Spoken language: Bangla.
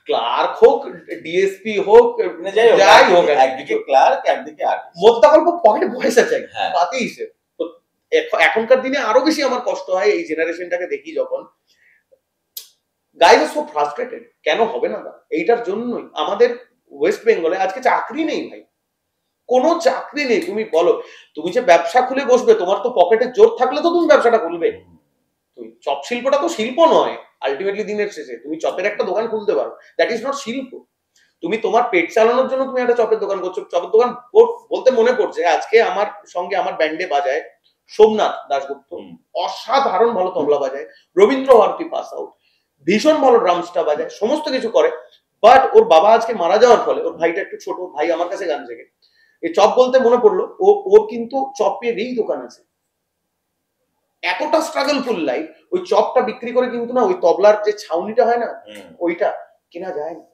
ক্লার্ক হোক, ডিএসপি হোক, যাই হোক, একদিকে ক্লার্ক একদিকে আর্টিস্ট, মোদ্দা গল্প পকেটে পয়সা চাই, পাতেই সে। তো এখনকার দিনে আরো বেশি আমার কষ্ট হয় এই জেনারেশনটাকে দেখি যখন, গাইজ আর সো ফ্রাস্ট্রেটেড। কেন হবে না? এইটার জন্যই আমাদের ওয়েস্ট বেঙ্গলে আজকে চাকরি নেই ভাই, কোনো চাকরি নেই। তুমি বলো, তুমি যে ব্যবসা খুলে বসবে, তোমার তো পকেটে জোর থাকলে তো তুমি ব্যবসাটা খুলবে। তুমি চপ শিল্পটা তো শিল্প নয় আলটিমেটলি, দিনের শেষে তুমি চপের একটা দোকান খুলতে পারো, দ্যাট ইজ নট শিল্প। তুমি তোমার পেট চালানোর জন্য তুমি একটা চপের দোকান করছো। চপের দোকান বলতে মনে পড়ছে, আজকে আমার সঙ্গে আমার ব্যান্ডে বাজায় সোমনাথ দাশগুপ্ত, অসাধারণ ভালো তবলা বাজায়, রবীন্দ্র ভারতী পাস আউট, ভীষণ ভালো ড্রামসটা বাজায়, সমস্ত কিছু করে। বাট ওর বাবা আজকে মারা যাওয়ার ফলে, ওর ভাইটা একটু ছোট, ভাই আমার কাছে গান শেখে, এই চপ বলতে মনে পড়লো, ওর কিন্তু চপেরই দোকান আছে। এতটা স্ট্রাগলফুল লাইফ, ওই চপটা বিক্রি করে কিন্তু না, ওই তবলার যে ছাউনিটা হয় না, ওইটা কেনা যায় না।